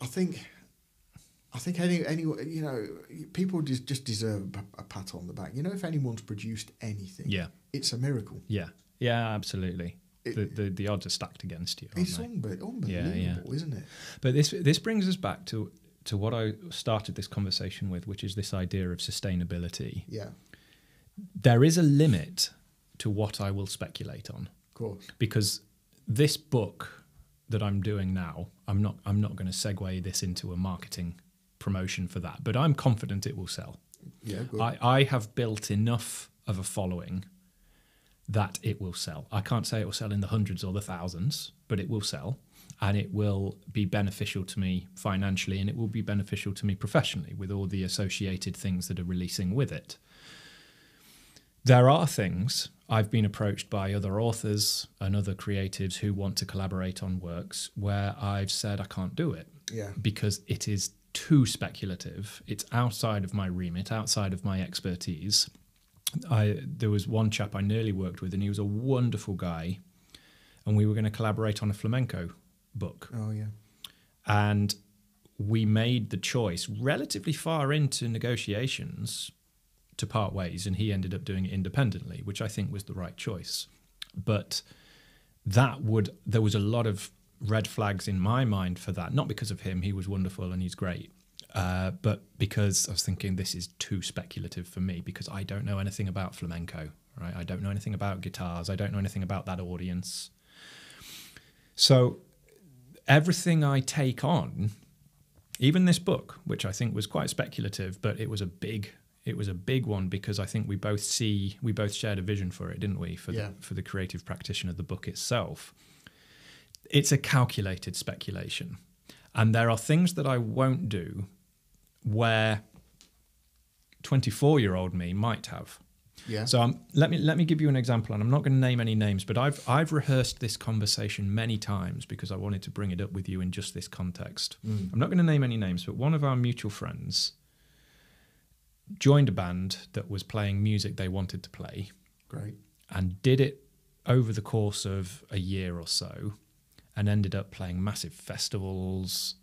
I think any people just deserve a pat on the back. If anyone's produced anything, it's a miracle. Yeah, absolutely. The odds are stacked against you. It's unbelievable, isn't it? But this brings us back to what I started this conversation with, which is this idea of sustainability. Yeah, there is a limit to what I will speculate on. Of course, because this book that I'm doing now, I'm not going to segue this into a marketing promotion for that, but I'm confident it will sell. Yeah, good. I have built enough of a following that it will sell. I can't say it will sell in the hundreds or the thousands, but it will sell, and it will be beneficial to me financially, and it will be beneficial to me professionally with all the associated things that are releasing with it. There are things I've been approached by other authors and other creatives who want to collaborate on works where I've said I can't do it because it is too speculative. It's outside of my remit, outside of my expertise. There was one chap I nearly worked with, and he was a wonderful guy, and we were going to collaborate on a flamenco book. Oh, yeah. And we made the choice relatively far into negotiations to part ways, and he ended up doing it independently, which I think was the right choice. But there was a lot of red flags in my mind for that, not because of him, he was wonderful and he's great, but because I was thinking this is too speculative for me, because I don't know anything about flamenco, right? I don't know anything about guitars. I don't know anything about that audience. So everything I take on, even this book, which I think was quite speculative, but it was a big one, because I think we both shared a vision for it, didn't we? For the Creative Practitioner, the book itself. It's a calculated speculation. And there are things that I won't do where 24-year-old me might have. Yeah. So let me give you an example, and I'm not going to name any names, but I've rehearsed this conversation many times because I wanted to bring it up with you in just this context. I'm not going to name any names, but one of our mutual friends joined a band that was playing music they wanted to play. Great. And did it over the course of a year or so, and ended up playing massive festivals,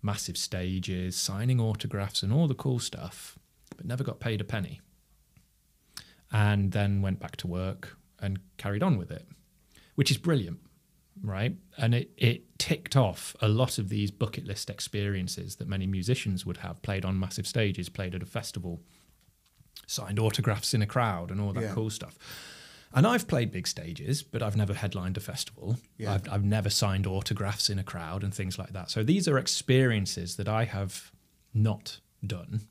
massive stages, signing autographs and all the cool stuff, but never got paid a penny. And then went back to work and carried on with it, which is brilliant, right? And it ticked off a lot of these bucket list experiences that many musicians would have: played on massive stages, played at a festival, signed autographs in a crowd and all that cool stuff. And I've played big stages, but I've never headlined a festival. Yeah. I've never signed autographs in a crowd and things like that. So these are experiences that I have not done.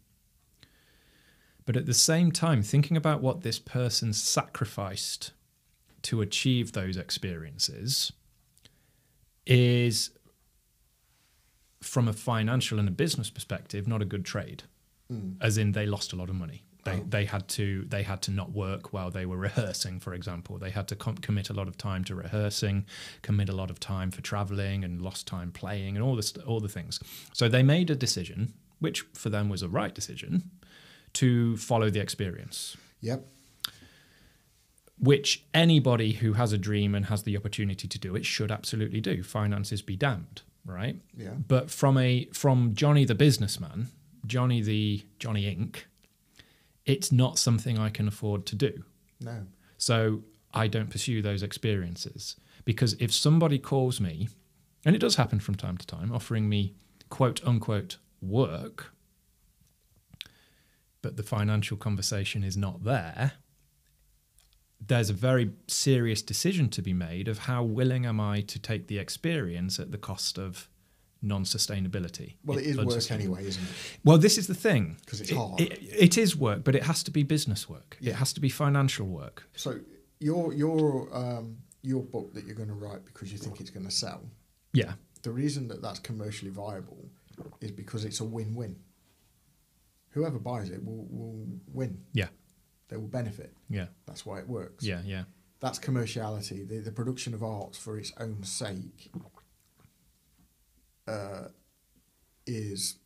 But at the same time, thinking about what this person sacrificed to achieve those experiences is, from a financial and a business perspective, not a good trade. As in, they lost a lot of money. They had to not work while they were rehearsing, for example. They had to commit a lot of time to rehearsing, commit a lot of time for traveling, and lost time playing, and all the things. So they made a decision, which for them was a right decision, to follow the experience. Yep. Which anybody who has a dream and has the opportunity to do it should absolutely do. Finances be damned, right? Yeah. But from Johnny the businessman, Johnny Inc., it's not something I can afford to do. No. So I don't pursue those experiences, because if somebody calls me, and it does happen from time to time, offering me quote unquote work, but the financial conversation is not there, there's a very serious decision to be made of how willing am I to take the experience at the cost of non-sustainability. Well, it is work anyway, isn't it? Well, this is the thing. Because it's hard. It is work, but it has to be business work. Yeah. It has to be financial work. So your book that you're going to write because you think it's going to sell, yeah, the reason that that's commercially viable is because it's a win-win. Whoever buys it will win. Yeah. They will benefit. Yeah. That's why it works. Yeah, yeah. That's commerciality. The production of art for its own sake is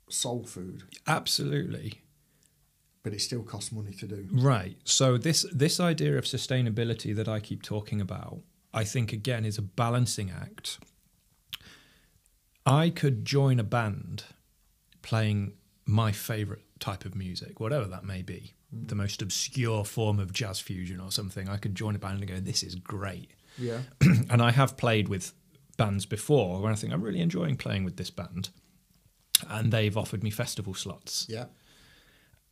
soul food. Absolutely. But it still costs money to do. Right. So this idea of sustainability that I keep talking about, I think, again, is a balancing act. I could join a band playing my favourite type of music, whatever that may be, the most obscure form of jazz fusion or something. I could join a band and go, this is great. Yeah. And I have played with bands before where I think I'm really enjoying playing with this band, and they've offered me festival slots. Yeah.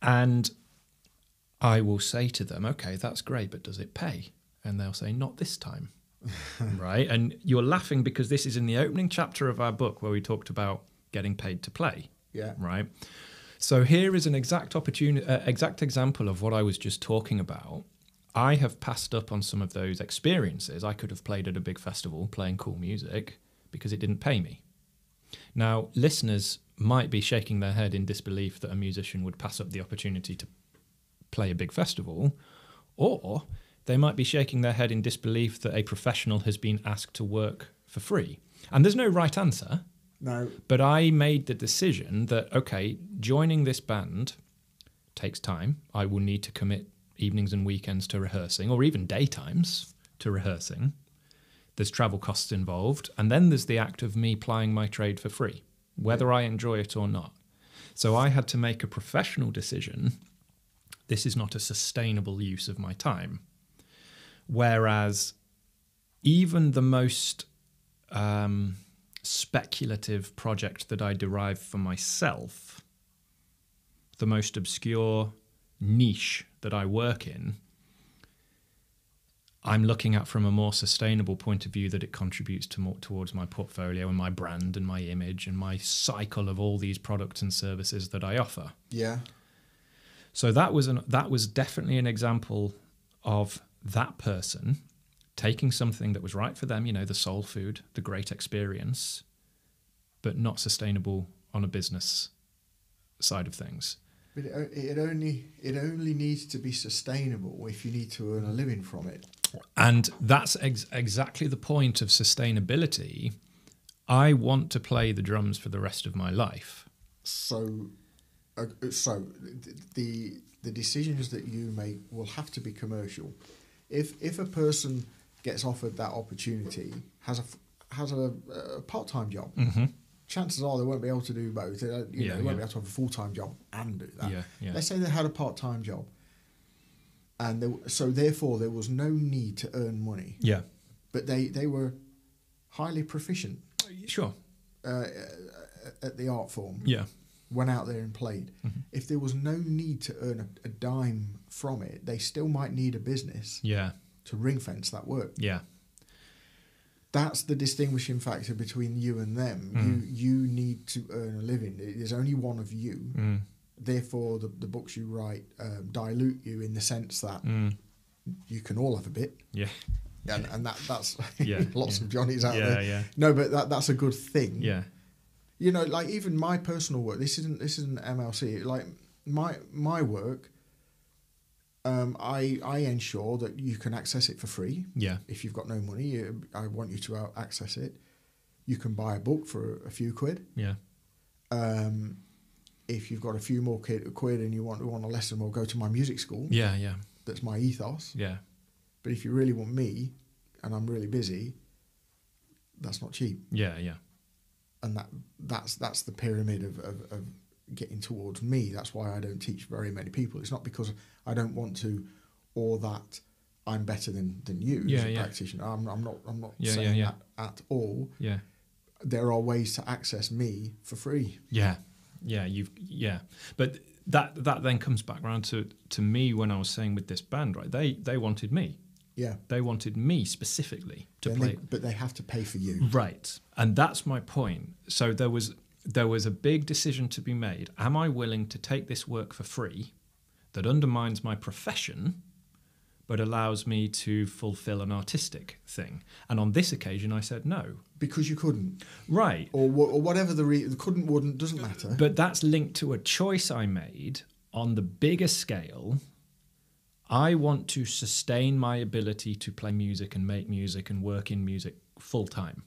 And I will say to them, okay, that's great, but does it pay? And they'll say, not this time. Right? And you're laughing because this is in the opening chapter of our book where we talked about getting paid to play. Yeah. Right? So here is an exact example of what I was just talking about. I have passed up on some of those experiences. I could have played at a big festival playing cool music because it didn't pay me. Now, listeners might be shaking their head in disbelief that a musician would pass up the opportunity to play a big festival, or they might be shaking their head in disbelief that a professional has been asked to work for free. And there's no right answer. No. But I made the decision that, okay, joining this band takes time. I will need to commit evenings and weekends to rehearsing, or even daytimes to rehearsing. There's travel costs involved. And then there's the act of me plying my trade for free, whether I enjoy it or not. So I had to make a professional decision. This is not a sustainable use of my time. Whereas even the most speculative project that I derive for myself, the most obscure niche that I work in, I'm looking at from a more sustainable point of view, that it contributes to more towards my portfolio and my brand and my image and my cycle of all these products and services that I offer. Yeah. So that was definitely an example of that person taking something that was right for them, you know, the soul food, the great experience, but not sustainable on a business side of things. But it only needs to be sustainable if you need to earn a living from it. And that's exactly the point of sustainability. I want to play the drums for the rest of my life. So the decisions that you make will have to be commercial. If a person gets offered that opportunity, has a part-time job, Mm-hmm. chances are they won't be able to do both. They won't be able to have a full-time job and do that. Yeah. Let's say they had a part-time job, and so therefore there was no need to earn money. Yeah. But they were highly proficient. Sure. At the art form. Yeah. Went out there and played. Mm-hmm. If there was no need to earn a dime from it, they still might need a business. Yeah. To ring fence that work. Yeah. That's the distinguishing factor between you and them. You need to earn a living. There's only one of you. Therefore, the books you write dilute you in the sense that you can all have a bit. Yeah. And that's lots of Yeah. Johnnies out there. Yeah. No, but that's a good thing. Yeah. You know, like even my personal work. This isn't MLC. Like my work. I ensure that you can access it for free. Yeah. If you've got no money, I want you to access it. You can buy a book for a few quid. Yeah. If you've got a few more quid and you want a lesson, we'll go to my music school. Yeah. That's my ethos. Yeah. But if you really want me, and I'm really busy, that's not cheap. Yeah. And that's the pyramid of getting towards me. That's why I don't teach very many people. It's not because I don't want to, or that I'm better than you as a practitioner. I'm not saying that at all. Yeah. There are ways to access me for free. Yeah. But that then comes back around to me when I was saying with this band, right? They wanted me. Yeah. They wanted me specifically to play. But they have to pay for you. Right. And that's my point. So there was a big decision to be made. Am I willing to take this work for free that undermines my profession but allows me to fulfill an artistic thing? And on this occasion, I said no. Because you couldn't. Right. Or whatever the reason, couldn't, wouldn't, doesn't matter. But that's linked to a choice I made on the bigger scale. I want to sustain my ability to play music and make music and work in music full time.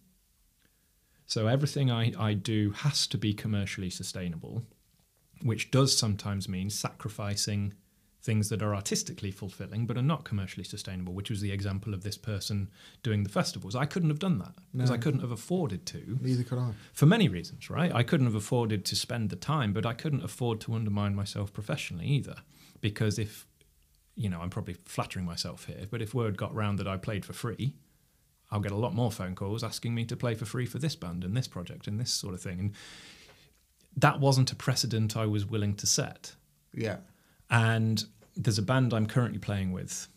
So everything I do has to be commercially sustainable, which does sometimes mean sacrificing things that are artistically fulfilling but are not commercially sustainable, which was the example of this person doing the festivals. I couldn't have done that because I couldn't have afforded to. Neither could I. For many reasons, right? I couldn't have afforded to spend the time, but I couldn't afford to undermine myself professionally either. Because if, I'm probably flattering myself here, but if word got round that I played for free, I'll get a lot more phone calls asking me to play for free for this band and this project and this sort of thing. And that wasn't a precedent I was willing to set. Yeah. And there's a band I'm currently playing with,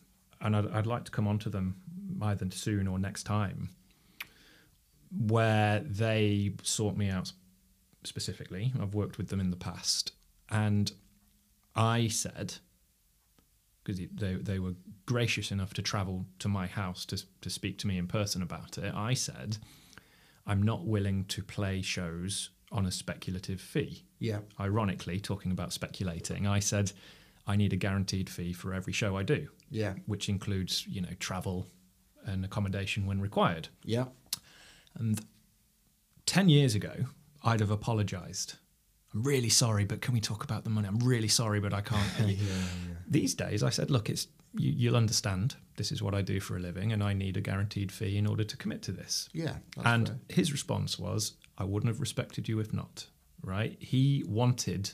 and I'd like to come on to them either soon or next time, where they sought me out specifically. I've worked with them in the past. And I said, because they were gracious enough to travel to my house to speak to me in person about it, I said, I'm not willing to play shows on a speculative fee. Yeah. Ironically, talking about speculating, I said, I need a guaranteed fee for every show I do. Yeah. Which includes, travel and accommodation when required. Yeah. And 10 years ago, I'd have apologised. I'm really sorry, but can we talk about the money? I'm really sorry, but I can't pay you. These days, I said, look, you'll understand. This is what I do for a living, and I need a guaranteed fee in order to commit to this. Yeah. And fair. his response was, I wouldn't have respected you if not. Right? He wanted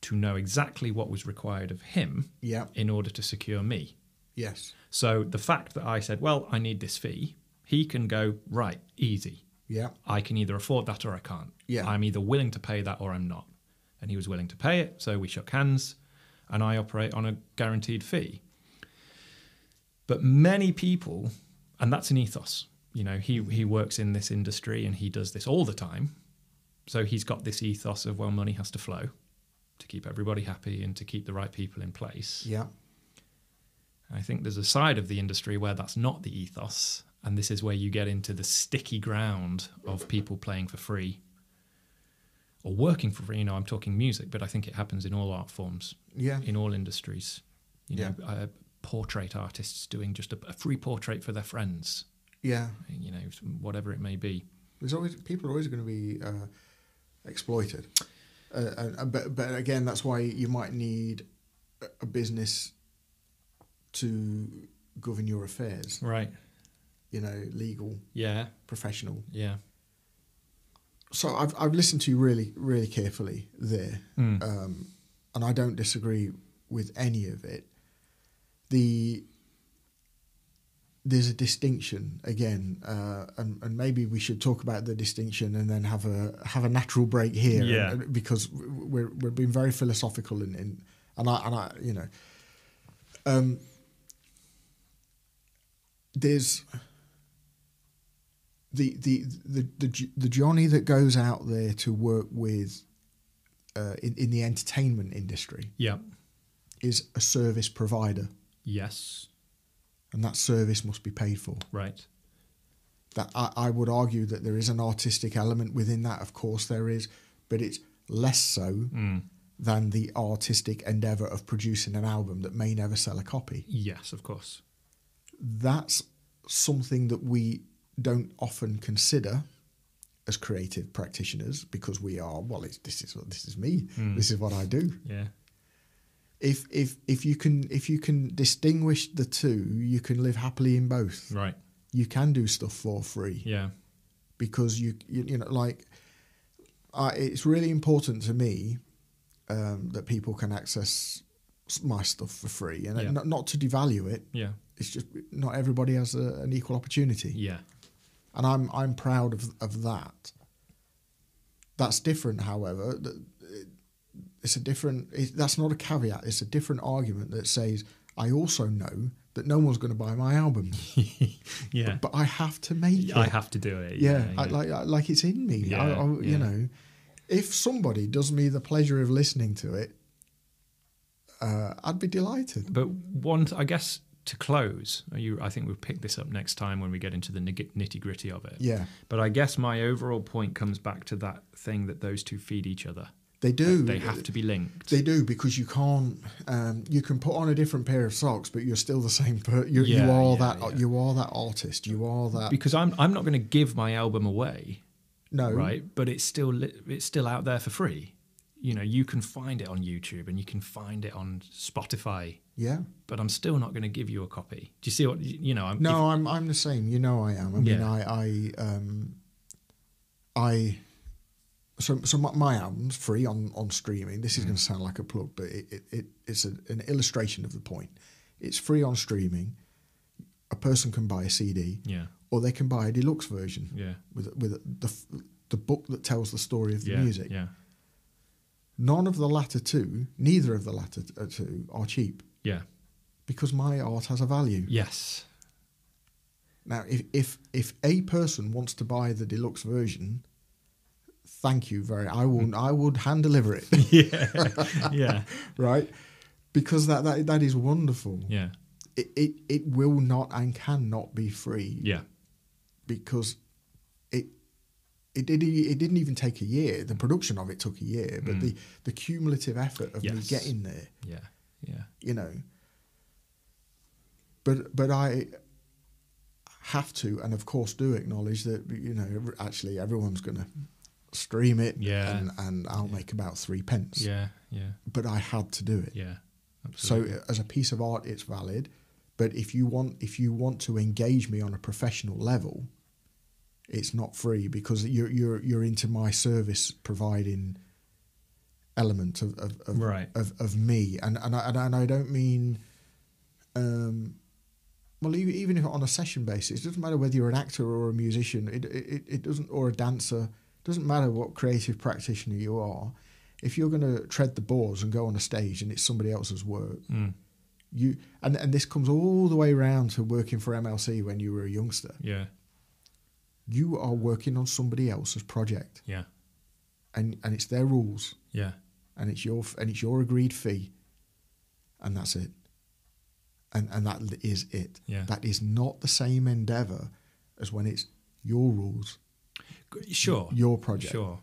to know exactly what was required of him in order to secure me. Yes. So the fact that I said, well, I need this fee, he can go, right, easy. Yeah. I can either afford that or I can't. Yeah. I'm either willing to pay that or I'm not. And he was willing to pay it, so we shook hands, and I operate on a guaranteed fee. But many people, and that's an ethos, he works in this industry and he does this all the time. So he's got this ethos of, well, money has to flow to keep everybody happy and to keep the right people in place. Yeah. I think there's a side of the industry where that's not the ethos, and this is where you get into the sticky ground of people playing for free or working for free. I'm talking music, but I think it happens in all art forms, in all industries. Portrait artists doing just a free portrait for their friends. Yeah. Whatever it may be. People are always going to be exploited. But again, that's why you might need a business to govern your affairs. Right. Legal. Yeah. Professional. Yeah. So I've listened to you really, really carefully there, and I don't disagree with any of it. There's a distinction again, and maybe we should talk about the distinction and then have a natural break here, because we're being very philosophical and I there's the Johnny that goes out there to work with in the entertainment industry, is a service provider. Yes. And that service must be paid for. Right. That I would argue that there is an artistic element within that. Of course there is, but it's less so than the artistic endeavour of producing an album that may never sell a copy. Yes, of course. That's something that we don't often consider as creative practitioners, because we are, this is me. This is what I do. Yeah. If you can distinguish the two, you can live happily in both. Right. You can do stuff for free. Yeah. Because it's really important to me that people can access my stuff for free, and not to devalue it. Yeah. It's just not everybody has an equal opportunity. Yeah. And I'm proud of that. That's different, however. That's not a caveat. It's a different argument that says, I also know that no one's going to buy my album. Yeah. But I have to make it. I have to do it. Yeah. Like it's in me. Yeah. If somebody does me the pleasure of listening to it, I'd be delighted. But I guess to close, I think we'll pick this up next time when we get into the nitty gritty of it. Yeah. But I guess my overall point comes back to that thing that those two feed each other. They do. They have to be linked. They do, because you can't. You can put on a different pair of socks, but you're still the same. You are that artist. You are that. Because I'm not going to give my album away. No. Right, but it's still out there for free. You can find it on YouTube and you can find it on Spotify. Yeah. But I'm still not going to give you a copy. Do you see what I'm the same. I am. So my album's free on streaming. This is going to sound like a plug, but it's an illustration of the point. It's free on streaming. A person can buy a CD, or they can buy a deluxe version, with the book that tells the story of the music. Yeah. Neither of the latter two are cheap. Yeah. Because my art has a value. Yes. Now, if a person wants to buy the deluxe version, thank you I would hand deliver it. Yeah. Right? Because that is wonderful. Yeah. It will not and cannot be free. Yeah. Because it didn't even take a year. The production of it took a year, but the cumulative effort of me getting there Yeah. You know. But I have to, and of course do acknowledge that, you know, actually everyone's going to stream it, and I'll make about 3 pence. Yeah, yeah. But I had to do it. Yeah, absolutely. So as a piece of art, it's valid. But if you want to engage me on a professional level, it's not free, because you're into my service providing element of me, and I don't mean well, even if on a session basis, it doesn't matter whether you're an actor or a musician. It doesn't, or a dancer. It doesn't matter what creative practitioner you are. If you're going to tread the boards and go on a stage and it's somebody else's work, you and this comes all the way around to working for MLC when you were a youngster. Yeah. You are working on somebody else's project. Yeah. And it's their rules. Yeah. And it's your agreed fee. And that's it. And that is it. Yeah. That is not the same endeavour as when it's your rules. Sure. Your project. Sure.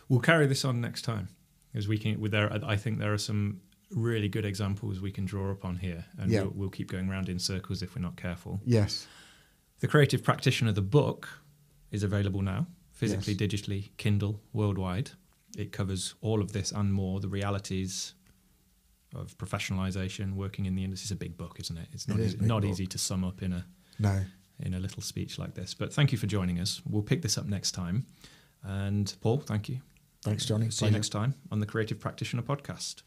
We'll carry this on next time, as we can. I think there are some really good examples we can draw upon here, and we'll keep going round in circles if we're not careful. Yes. The Creative Practitioner, the book, is available now, physically, digitally, Kindle, worldwide. It covers all of this and more, the realities of professionalisation, working in the industry. It's a big book, isn't it? It's not easy to sum up in a little speech like this. But thank you for joining us. We'll pick this up next time. And Paul, thank you. Thanks, Johnny. See you next time on the Creative Practitioner podcast.